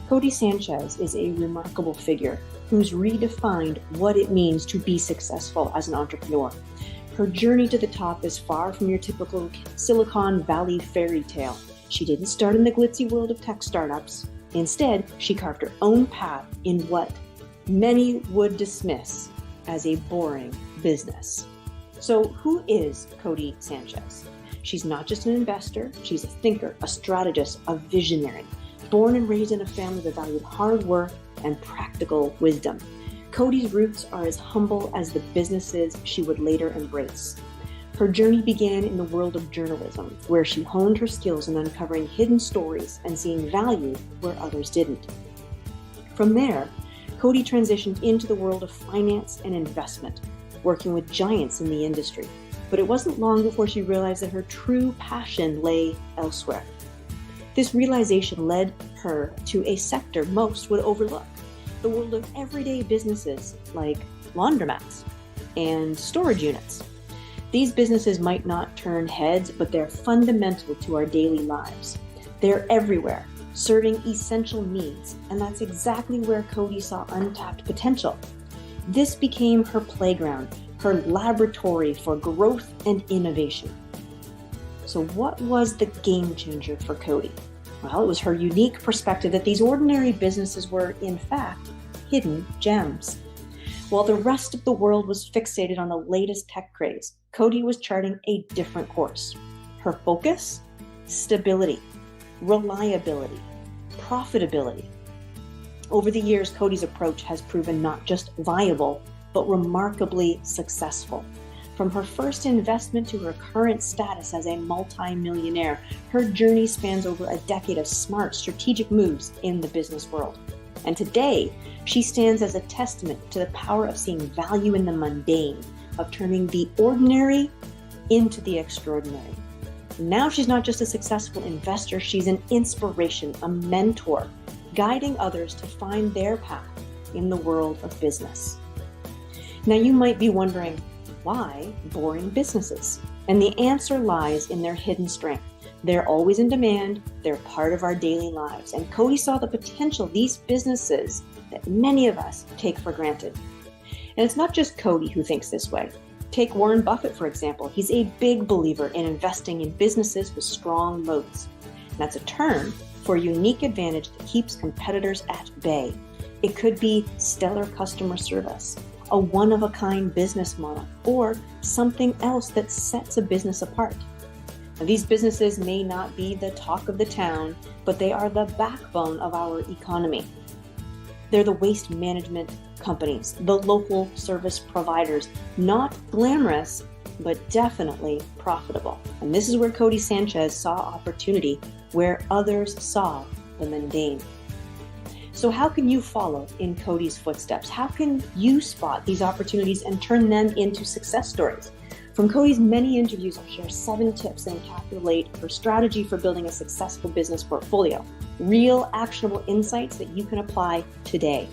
Codie Sanchez is a remarkable figure who's redefined what it means to be successful as an entrepreneur. Her journey to the top is far from your typical Silicon Valley fairy tale. She didn't start in the glitzy world of tech startups. Instead, she carved her own path in what many would dismiss as a boring business. So who is Codie Sanchez? She's not just an investor, she's a thinker, a strategist, a visionary. Born and raised in a family that valued hard work and practical wisdom. Codie's roots are as humble as the businesses she would later embrace. Her journey began in the world of journalism, where she honed her skills in uncovering hidden stories and seeing value where others didn't. From there, Codie transitioned into the world of finance and investment, working with giants in the industry. But it wasn't long before she realized that her true passion lay elsewhere. This realization led her to a sector most would overlook, the world of everyday businesses like laundromats and storage units. These businesses might not turn heads, but they're fundamental to our daily lives. They're everywhere, serving essential needs, and that's exactly where Codie saw untapped potential. This became her playground, her laboratory for growth and innovation. So what was the game changer for Codie? Well, it was her unique perspective that these ordinary businesses were, in fact, hidden gems. While the rest of the world was fixated on the latest tech craze, Codie was charting a different course. Her focus? Stability, reliability, profitability. Over the years, Codie's approach has proven not just viable, but remarkably successful. From her first investment to her current status as a multi-millionaire, her journey spans over a decade of smart, strategic moves in the business world. And today, she stands as a testament to the power of seeing value in the mundane, of turning the ordinary into the extraordinary. Now she's not just a successful investor, she's an inspiration, a mentor, guiding others to find their path in the world of business. Now you might be wondering, why boring businesses? And the answer lies in their hidden strength. They're always in demand, they're part of our daily lives. And Codie saw the potential these businesses that many of us take for granted. And it's not just Codie who thinks this way. Take Warren Buffett, for example. He's a big believer in investing in businesses with strong moats. And that's a term for a unique advantage that keeps competitors at bay. It could be stellar customer service, a one-of-a-kind business model, or something else that sets a business apart. Now, these businesses may not be the talk of the town, but they are the backbone of our economy. They're the waste management companies, the local service providers, not glamorous, but definitely profitable. And this is where Codie Sanchez saw opportunity where others saw the mundane. So how can you follow in Codie's footsteps? How can you spot these opportunities and turn them into success stories? From Codie's many interviews, I'll share 7 tips that encapsulate her strategy for building a successful business portfolio. Real actionable insights that you can apply today.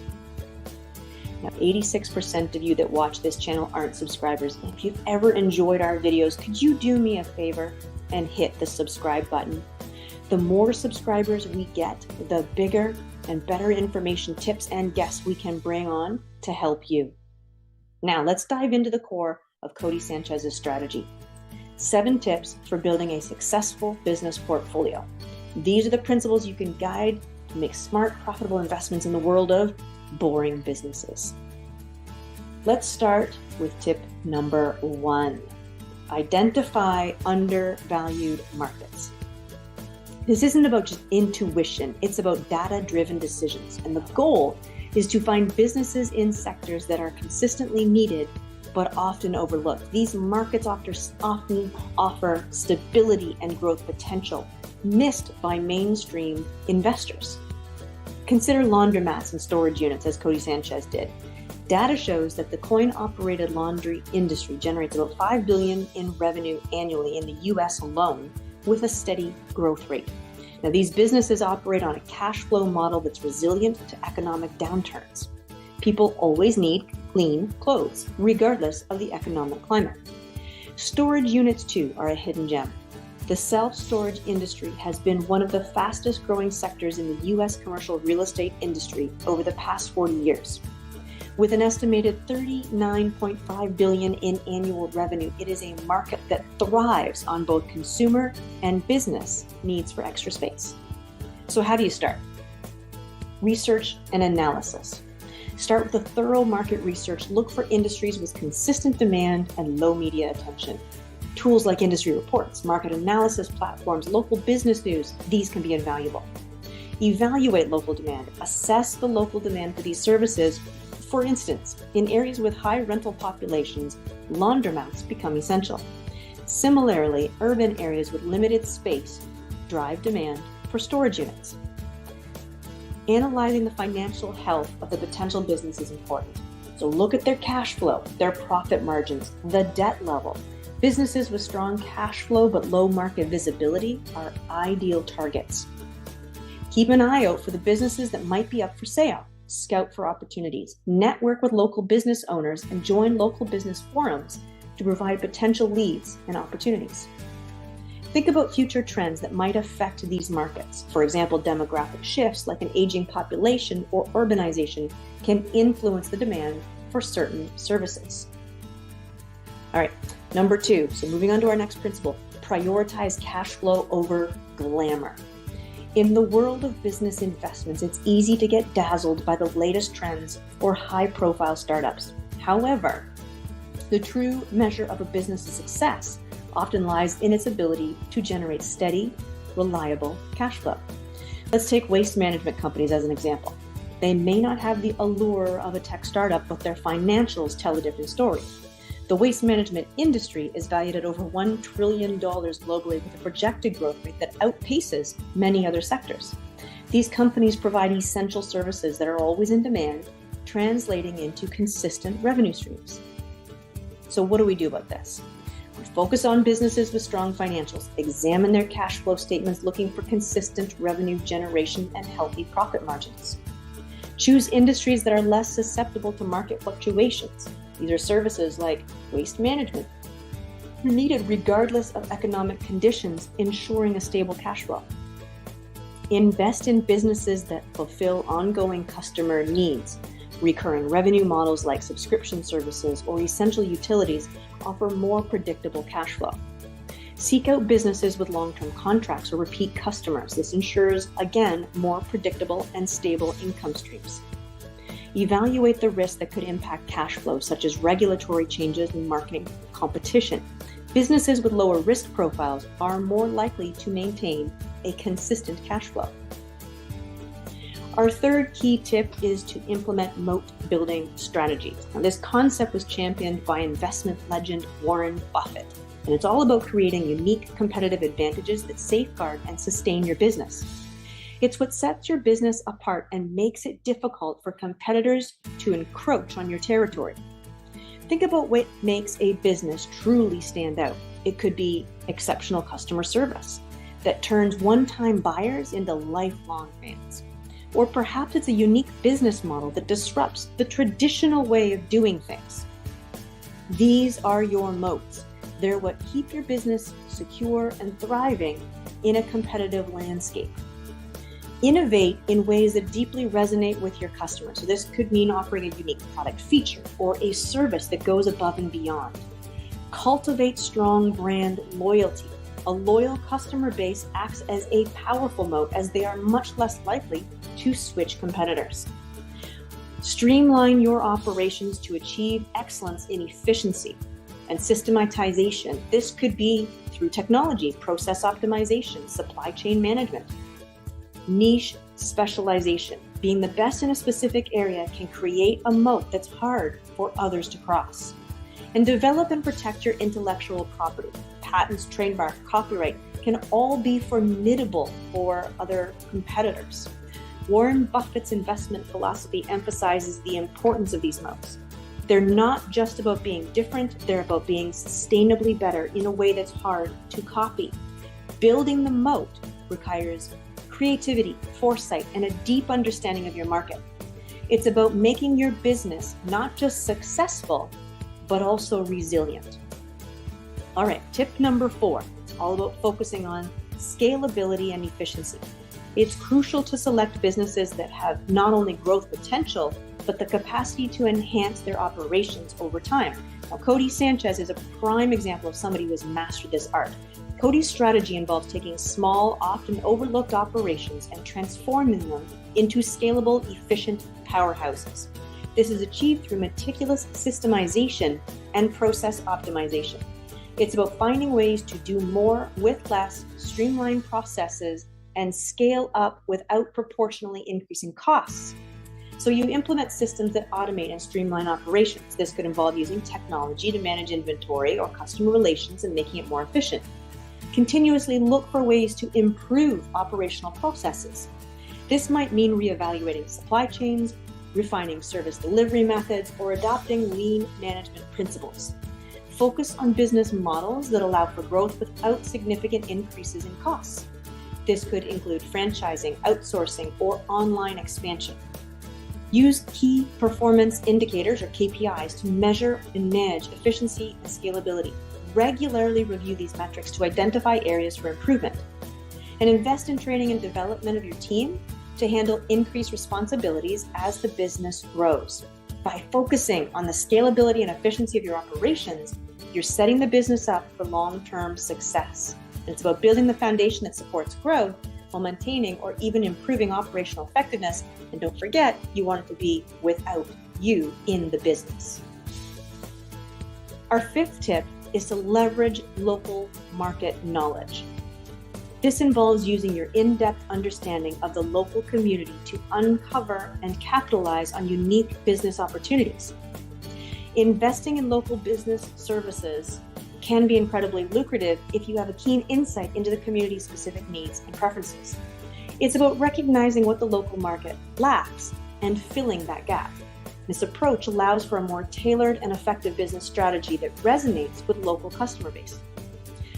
Now, 86% of you that watch this channel aren't subscribers. And if you've ever enjoyed our videos, could you do me a favor and hit the subscribe button? The more subscribers we get, the bigger and better information, tips, and guests we can bring on to help you. Now, let's dive into the core of Codie Sanchez's strategy. 7 tips for building a successful business portfolio. These are the principles you can guide to make smart, profitable investments in the world of boring businesses. Let's start with tip number 1. Identify undervalued markets. This isn't about just intuition, it's about data-driven decisions. And the goal is to find businesses in sectors that are consistently needed but often overlooked. These markets often offer stability and growth potential, missed by mainstream investors. Consider laundromats and storage units, as Codie Sanchez did. Data shows that the coin-operated laundry industry generates about $5 billion in revenue annually in the US alone, with a steady growth rate. Now, these businesses operate on a cash flow model that's resilient to economic downturns. People always need clean clothes, regardless of the economic climate. Storage units, too, are a hidden gem. The self-storage industry has been one of the fastest growing sectors in the U.S. commercial real estate industry over the past 40 years. With an estimated $39.5 billion in annual revenue, it is a market that thrives on both consumer and business needs for extra space. So how do you start? Research and analysis. Start with a thorough market research. Look for industries with consistent demand and low media attention. Tools like industry reports, market analysis platforms, local business news, these can be invaluable. Evaluate local demand. Assess the local demand for these services. For instance, in areas with high rental populations, laundromats become essential. Similarly, urban areas with limited space drive demand for storage units. Analyzing the financial health of the potential business is important. So look at their cash flow, their profit margins, the debt level. Businesses with strong cash flow but low market visibility are ideal targets. Keep an eye out for the businesses that might be up for sale. Scout for opportunities. Network with local business owners and join local business forums to provide potential leads and opportunities. Think about future trends that might affect these markets. For example, demographic shifts like an aging population or urbanization can influence the demand for certain services. All right, number 2. So moving on to our next principle, prioritize cash flow over glamour. In the world of business investments, it's easy to get dazzled by the latest trends or high-profile startups. However, the true measure of a business's success often lies in its ability to generate steady, reliable cash flow. Let's take waste management companies as an example. They may not have the allure of a tech startup, but their financials tell a different story. The waste management industry is valued at over $1 trillion globally with a projected growth rate that outpaces many other sectors. These companies provide essential services that are always in demand, translating into consistent revenue streams. So what do we do about this? We focus on businesses with strong financials, examine their cash flow statements looking for consistent revenue generation and healthy profit margins. Choose industries that are less susceptible to market fluctuations. These are services like waste management, needed regardless of economic conditions, ensuring a stable cash flow. Invest in businesses that fulfill ongoing customer needs. Recurring revenue models like subscription services or essential utilities offer more predictable cash flow. Seek out businesses with long-term contracts or repeat customers. This ensures, again, more predictable and stable income streams. Evaluate the risks that could impact cash flow, such as regulatory changes and marketing competition. Businesses with lower risk profiles are more likely to maintain a consistent cash flow. Our third key tip is to implement moat building strategies. Now, this concept was championed by investment legend Warren Buffett, and it's all about creating unique competitive advantages that safeguard and sustain your business. It's what sets your business apart and makes it difficult for competitors to encroach on your territory. Think about what makes a business truly stand out. It could be exceptional customer service that turns one-time buyers into lifelong fans. Or perhaps it's a unique business model that disrupts the traditional way of doing things. These are your moats. They're what keep your business secure and thriving in a competitive landscape. Innovate in ways that deeply resonate with your customers. So this could mean offering a unique product feature or a service that goes above and beyond. Cultivate strong brand loyalty. A loyal customer base acts as a powerful moat as they are much less likely to switch competitors. Streamline your operations to achieve excellence in efficiency and systematization. This could be through technology, process optimization, supply chain management. Niche specialization. Being the best in a specific area can create a moat that's hard for others to cross. And develop and protect your intellectual property. Patents, trademark, copyright can all be formidable for other competitors. Warren Buffett's investment philosophy emphasizes the importance of these moats. They're not just about being different, they're about being sustainably better in a way that's hard to copy. Building the moat requires creativity, foresight, and a deep understanding of your market. It's about making your business not just successful, but also resilient. All right, tip number 4, all about focusing on scalability and efficiency. It's crucial to select businesses that have not only growth potential, but the capacity to enhance their operations over time. Now, Codie Sanchez is a prime example of somebody who has mastered this art. Codie's strategy involves taking small, often overlooked operations and transforming them into scalable, efficient powerhouses. This is achieved through meticulous systemization and process optimization. It's about finding ways to do more with less, streamline processes, and scale up without proportionally increasing costs. So you implement systems that automate and streamline operations. This could involve using technology to manage inventory or customer relations and making it more efficient. Continuously look for ways to improve operational processes. This might mean reevaluating supply chains, refining service delivery methods, or adopting lean management principles. Focus on business models that allow for growth without significant increases in costs. This could include franchising, outsourcing, or online expansion. Use key performance indicators, or KPIs, to measure and manage efficiency and scalability. Regularly review these metrics to identify areas for improvement. And invest in training and development of your team to handle increased responsibilities as the business grows. By focusing on the scalability and efficiency of your operations, you're setting the business up for long-term success. And it's about building the foundation that supports growth while maintaining or even improving operational effectiveness. And don't forget, you want it to be without you in the business. Our fifth tip is to leverage local market knowledge. This involves using your in-depth understanding of the local community to uncover and capitalize on unique business opportunities. Investing in local business services can be incredibly lucrative if you have a keen insight into the community's specific needs and preferences. It's about recognizing what the local market lacks and filling that gap. This approach allows for a more tailored and effective business strategy that resonates with local customer base.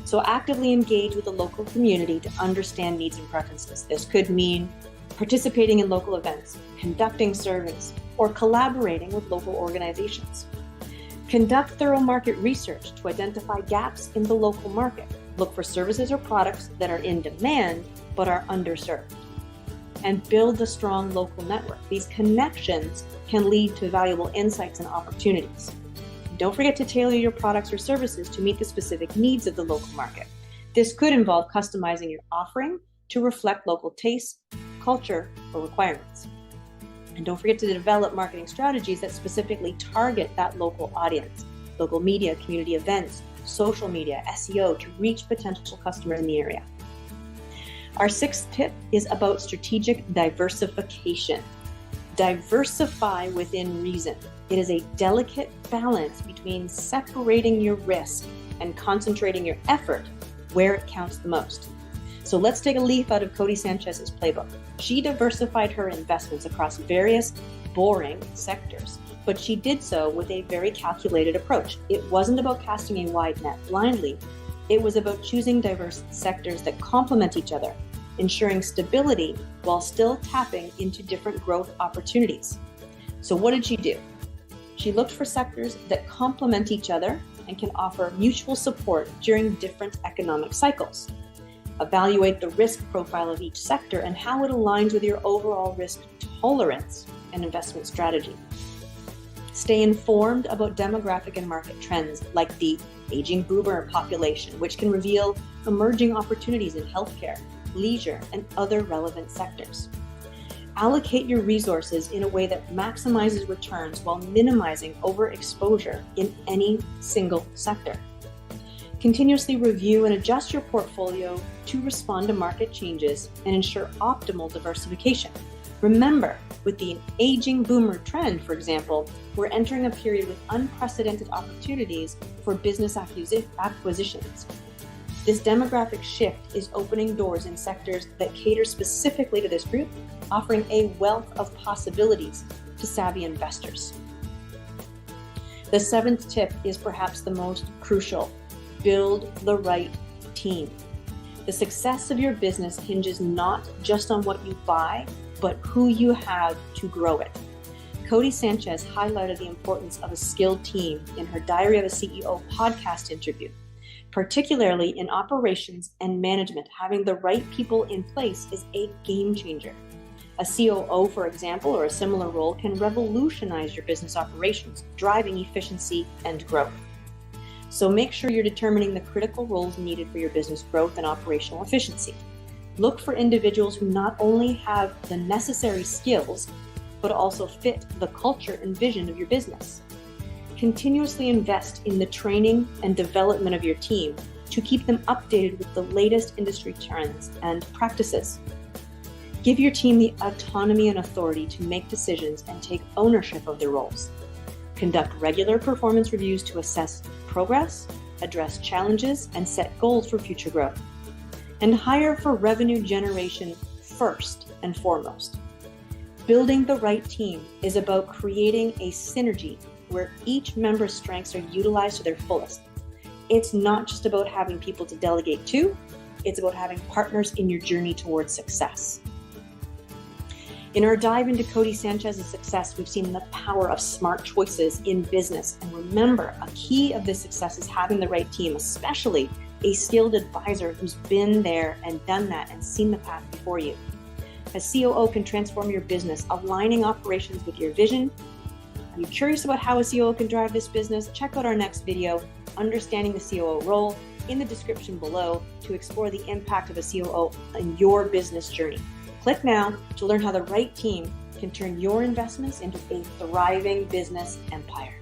So actively engage with the local community to understand needs and preferences. This could mean participating in local events, conducting surveys, or collaborating with local organizations. Conduct thorough market research to identify gaps in the local market. Look for services or products that are in demand but are underserved. And build a strong local network. These connections can lead to valuable insights and opportunities. Don't forget to tailor your products or services to meet the specific needs of the local market. This could involve customizing your offering to reflect local tastes, culture, or requirements. And don't forget to develop marketing strategies that specifically target that local audience. Local media, community events, social media, SEO to reach potential customers in the area. Our sixth tip is about strategic diversification. Diversify within reason. It is a delicate balance between separating your risk and concentrating your effort where it counts the most. So let's take a leaf out of Codie Sanchez's playbook. She diversified her investments across various boring sectors, but she did so with a very calculated approach. It wasn't about casting a wide net blindly. It was about choosing diverse sectors that complement each other, ensuring stability while still tapping into different growth opportunities. So what did she do? She looked for sectors that complement each other and can offer mutual support during different economic cycles. Evaluate the risk profile of each sector and how it aligns with your overall risk tolerance and investment strategy. Stay informed about demographic and market trends like the aging boomer population, which can reveal emerging opportunities in healthcare, leisure, and other relevant sectors. Allocate your resources in a way that maximizes returns while minimizing overexposure in any single sector. Continuously review and adjust your portfolio to respond to market changes and ensure optimal diversification. Remember, with the aging boomer trend, for example, we're entering a period with unprecedented opportunities for business acquisitions. This demographic shift is opening doors in sectors that cater specifically to this group, offering a wealth of possibilities to savvy investors. The seventh tip is perhaps the most crucial. Build the right team. The success of your business hinges not just on what you buy, but who you have to grow it. Codie Sanchez highlighted the importance of a skilled team in her Diary of a CEO podcast interview. Particularly in operations and management, having the right people in place is a game changer. A COO, for example, or a similar role can revolutionize your business operations, driving efficiency and growth. So make sure you're determining the critical roles needed for your business growth and operational efficiency. Look for individuals who not only have the necessary skills, but also fit the culture and vision of your business. Continuously invest in the training and development of your team to keep them updated with the latest industry trends and practices. Give your team the autonomy and authority to make decisions and take ownership of their roles. Conduct regular performance reviews to assess progress, address challenges, and set goals for future growth. And hire for revenue generation first and foremost. Building the right team is about creating a synergy where each member's strengths are utilized to their fullest. It's not just about having people to delegate to, it's about having partners in your journey towards success. In our dive into Codie Sanchez's success, we've seen the power of smart choices in business. And remember, a key of this success is having the right team, especially a skilled advisor who's been there and done that and seen the path before you. A COO can transform your business, aligning operations with your vision. Are you curious about how a COO can drive this business? Check out our next video, Understanding the COO Role, in the description below to explore the impact of a COO in your business journey. Click now to learn how the right team can turn your investments into a thriving business empire.